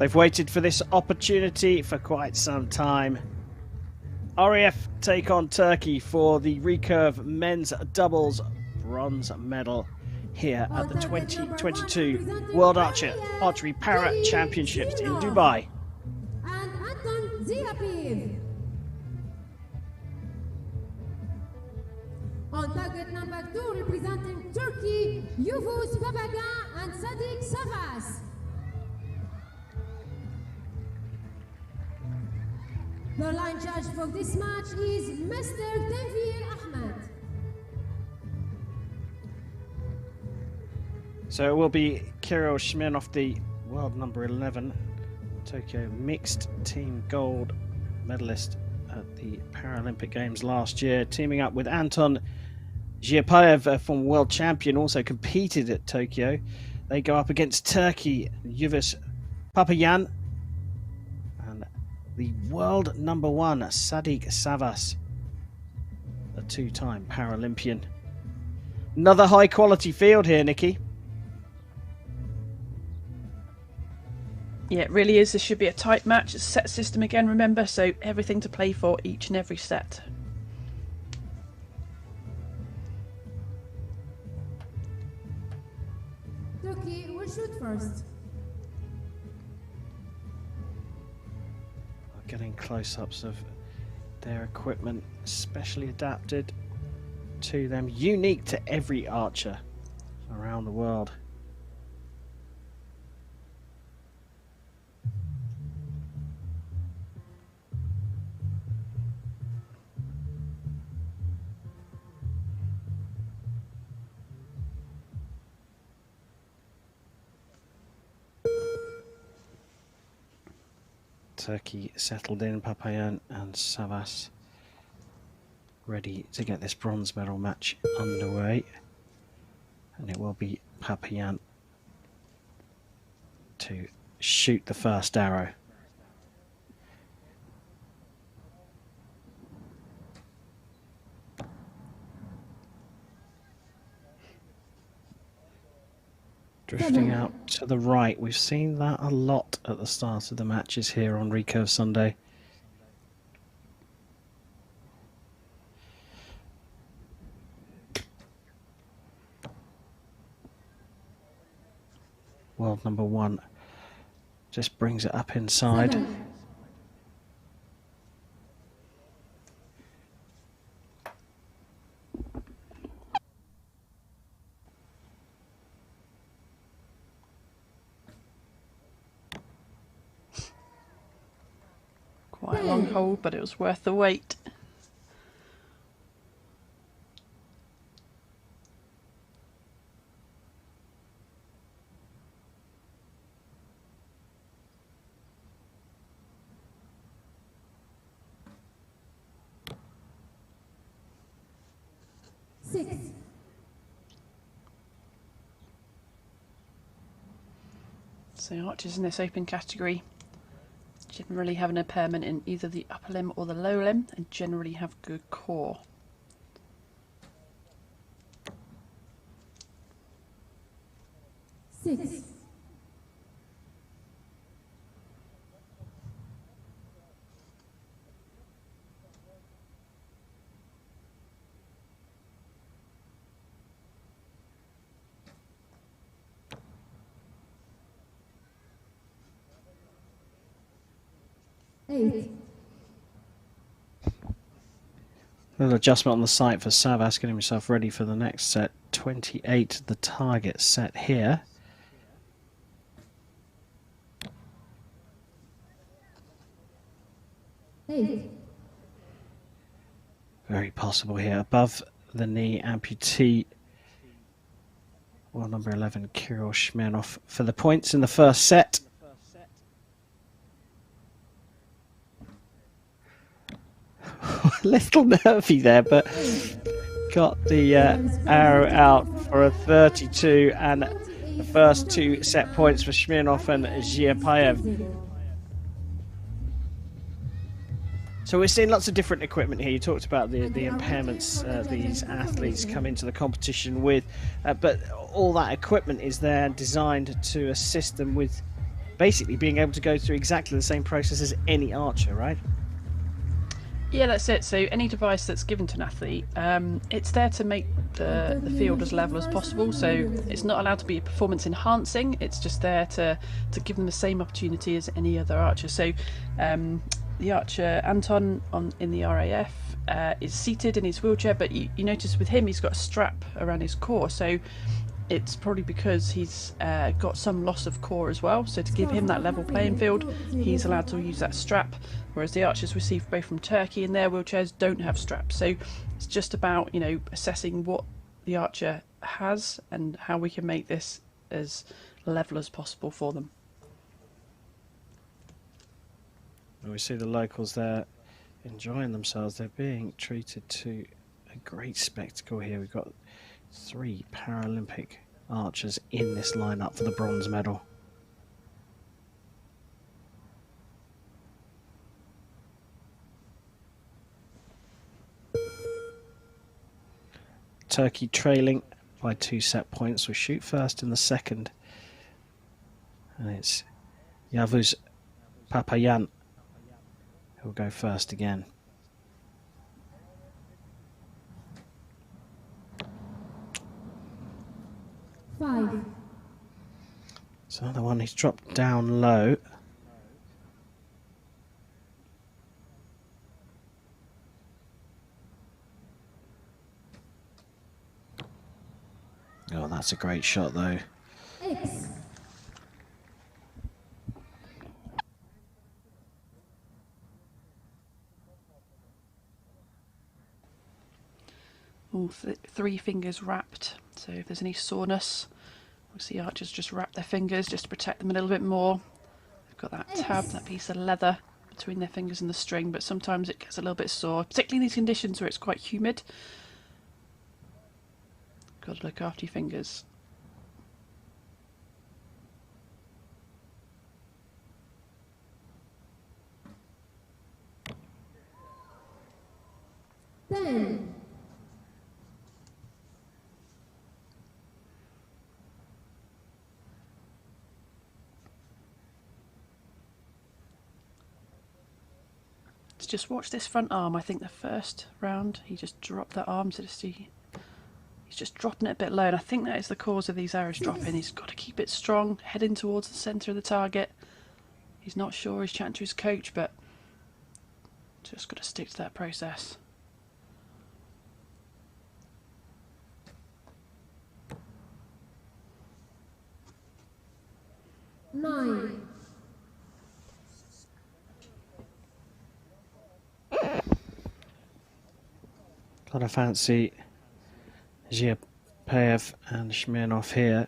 They've waited for this opportunity for quite some time. RAF take on Turkey for the recurve men's doubles bronze medal here at the 2022 World Archery Para Championships in Dubai. On target number 2, representing Turkey, Yavuz Babagan and Sadiq Savas. The line judge for this match is Mr. Tanvir Ahmed. So it will be Kirill Shmirnov, the world number 11 Tokyo mixed team gold medalist at the Paralympic Games last year, teaming up with Anton Zhiapayev, former world champion, also competed at Tokyo. They go up against Turkey, Yavuz Papayan, and the world number 1, Sadiq Savas, a two-time Paralympian. Another high-quality field here, Nikki. Yeah, it really is. This should be a tight match. It's a set system again, remember, so everything to play for each and every set. Turkey will shoot first. Getting close-ups of their equipment, specially adapted to them, unique to every archer around the world. Turkey settled in, Papayan and Savas ready to get this bronze medal match underway, and it will be Papayan to shoot the first arrow. Drifting out to the right. We've seen that a lot at the start of the matches here on Recurve Sunday. World number 1 just brings it up inside. Quite a long hold, but it was worth the wait. So archers in this open category generally have an impairment in either the upper limb or the lower limb, and generally have good core. Six. Eight. A little adjustment on the site for Savas, getting himself ready for the next set. 28 the target set here. Eight. Very possible here. Above the knee amputee. World number 11, Kirill Shmirnov, for the points in the first set. A little nervy there, but got the arrow out for a 32, and the first 2 set points for Shmirnov and Zhiapayev. So we're seeing lots of different equipment here. You talked about the impairments these athletes come into the competition with, but all that equipment is there designed to assist them with basically being able to go through exactly the same process as any archer, right? Yeah, that's it. So any device that's given to an athlete, it's there to make the field as level as possible. So it's not allowed to be performance enhancing. It's just there to give them the same opportunity as any other archer. So the archer Anton in the RAF is seated in his wheelchair, but you notice with him he's got a strap around his core. So it's probably because he's got some loss of core as well. So to give him that level playing field, he's allowed to use that strap. Whereas the archers received both from Turkey and their wheelchairs don't have straps. So it's just about, assessing what the archer has and how we can make this as level as possible for them. We see the locals there enjoying themselves. They're being treated to a great spectacle here. We've got 3 Paralympic archers in this lineup for the bronze medal. Turkey trailing by 2 set points. We shoot first in the second. And it's Yavuz Papayan who'll go first again. Five. It's another one who's dropped down low. Oh, that's a great shot though. X. All 3 fingers wrapped, so if there's any soreness, we'll see archers just wrap their fingers just to protect them a little bit more. They've got that tab, that piece of leather between their fingers and the string, but sometimes it gets a little bit sore, particularly in these conditions where it's quite humid. Got to look after your fingers. Ten. Let's just watch this front arm. I think the first round he just dropped that arm, so to see. He's just dropping it a bit low, and I think that is the cause of these arrows dropping. He's got to keep it strong, heading towards the centre of the target. He's not sure, he's chatting to his coach, but just got to stick to that process. Nine. Gotta fancy Zhiapayev and Smirnov here.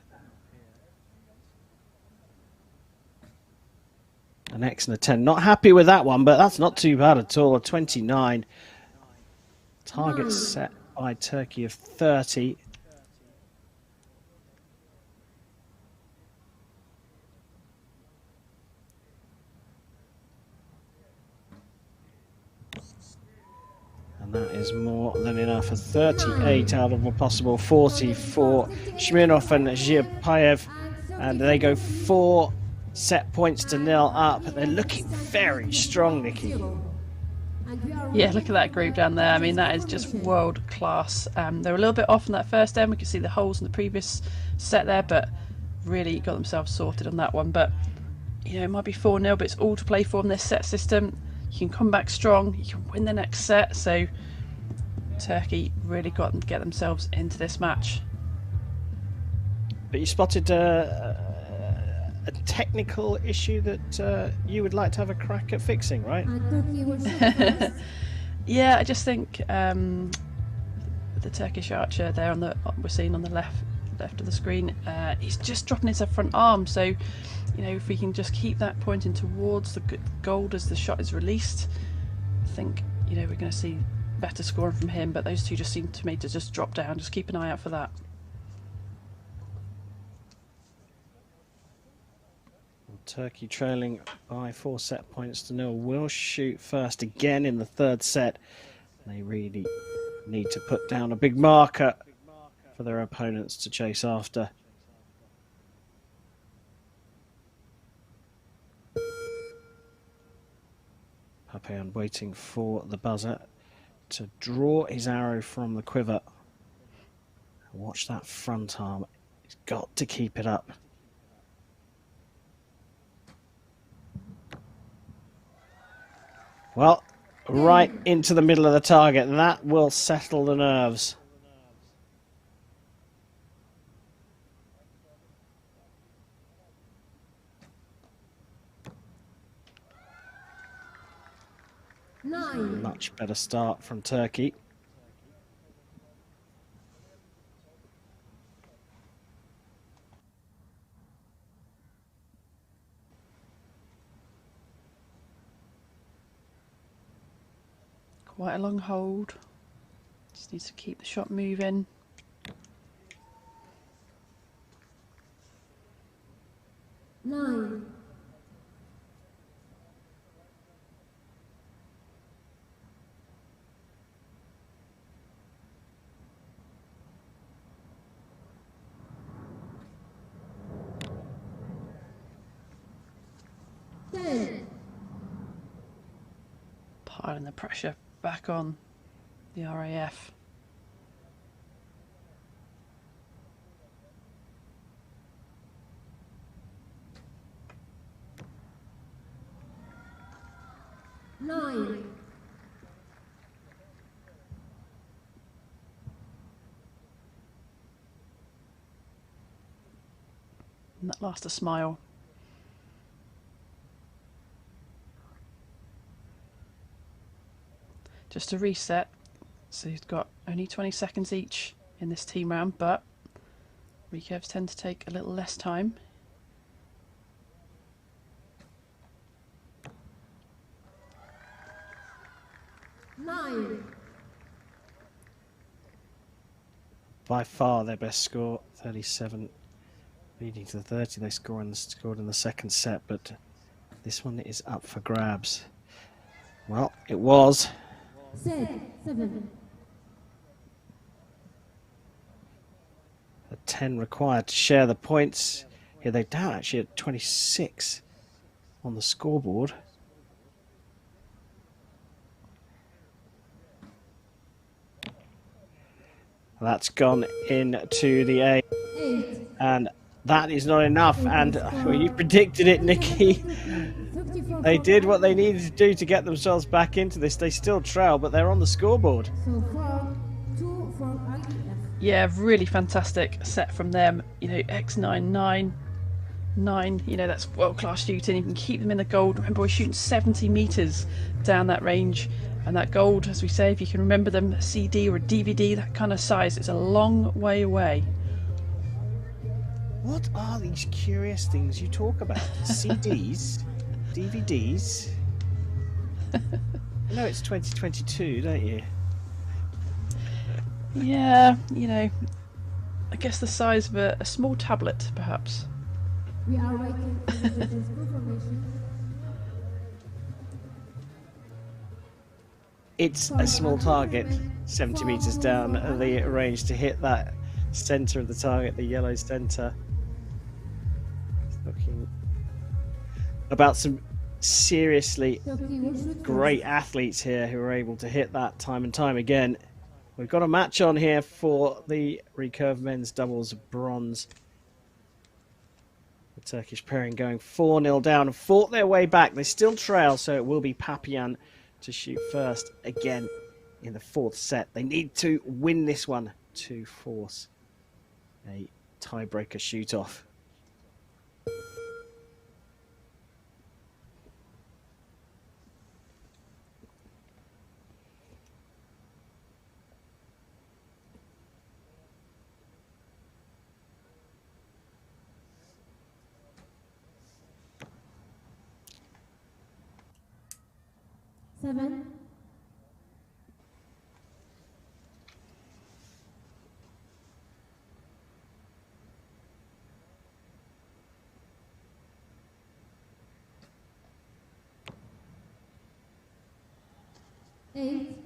An X and a 10. Not happy with that one, but that's not too bad at all. A 29. Target set by Turkey of 30. And that is more than enough. A 38 out of a possible 40 for Smirnov and Zhiapayev. And they go 4 set points to 0 up. They're looking very strong, Nikki. Yeah, look at that group down there. I mean, that is just world class. They were a little bit off on that first end. We could see the holes in the previous set there, but really got themselves sorted on that one. But, it might be 4-0, but it's all to play for in this set system. You can come back strong, you can win the next set. So Turkey really got them to get themselves into this match. But you spotted a technical issue that you would like to have a crack at fixing, right? Yeah, I just think the Turkish archer there we're seeing on the left of the screen, he's just dropping his front arm. So, if we can just keep that pointing towards the gold as the shot is released, I think we're going to see better scoring from him. But those two just seem to me to just drop down. Just keep an eye out for that. Turkey trailing by 4 set points to 0 will shoot first again in the 3rd set. They really need to put down a big marker for their opponents to chase after. Papillon waiting for the buzzer to draw his arrow from the quiver. Watch that front arm. He's got to keep it up. Well, right into the middle of the target. That will settle the nerves. Much better start from Turkey. Quite a long hold. Just needs to keep the shot moving. Nine. Piling the pressure back on the RAF. Nine. And that last a smile. Just to reset, so you've got only 20 seconds each in this team round, but recurves tend to take a little less time. Nine. By far their best score, 37, leading to the 30 they scored in the second set, but this one is up for grabs. Well, it was. Seven. A 10 required to share the points. Here they're down actually at 26 on the scoreboard. That's gone into the A. And that is not enough. And well, you predicted it, Nikki. They did what they needed to do to get themselves back into this. They still trail, but they're on the scoreboard. So far, 2 for RPC. Yeah, really fantastic set from them. You know, X9, 9, you know, that's world-class shooting. You can keep them in the gold. Remember, we're shooting 70 metres down that range. And that gold, as we say, if you can remember them, a CD or a DVD, that kind of size, it's a long way away. What are these curious things you talk about? CDs? DVDs? You know it's 2022, don't you? Yeah, you know, I guess the size of a small tablet, perhaps. We are waiting for the judges' confirmation. It's a small target, 70 metres down the range to hit that centre of the target, the yellow centre. Looking about some seriously great athletes here who are able to hit that time and time again. We've got a match on here for the recurve men's doubles bronze. The Turkish pairing going 4-0 down and fought their way back. They still trail, so it will be Papillon to shoot first again in the fourth set. They need to win this one to force a tiebreaker shoot off. Seven. Eight.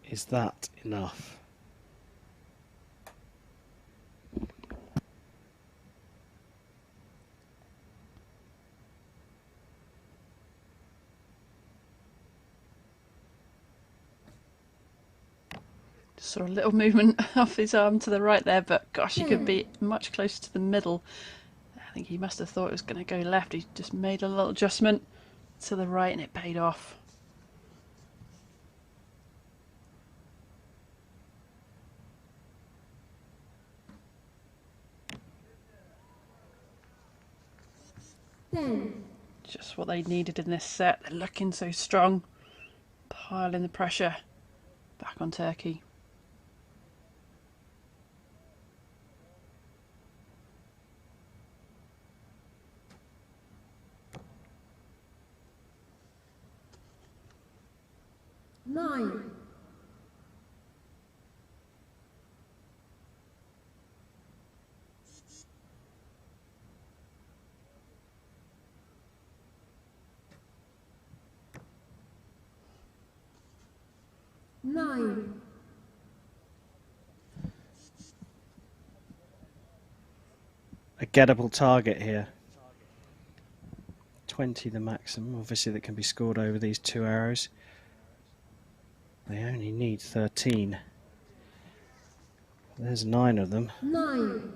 Is that enough? Sort of little movement off his arm to the right there, but gosh, he could be much closer to the middle. I think he must have thought it was going to go left. He just made a little adjustment to the right and it paid off. Just what they needed in this set. They're looking so strong. Piling the pressure back on Turkey. Nine. A gettable target here. 20 the maximum, obviously, that can be scored over these 2 arrows. They only need 13. There's 9 of them. 9.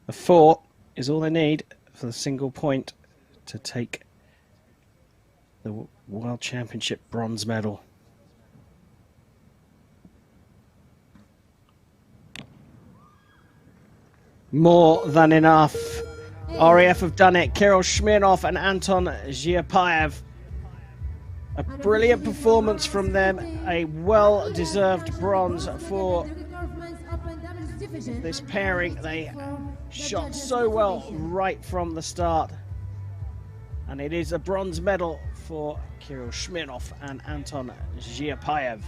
A 4 is all they need for the single point to take the World Championship bronze medal. More than enough. RAF have done it. Kirill Smirnov and Anton Zhiapayev. A brilliant performance from them. A well-deserved bronze for this pairing. They shot so well right from the start. And it is a bronze medal for Kirill Smirnov and Anton Zhiapayev.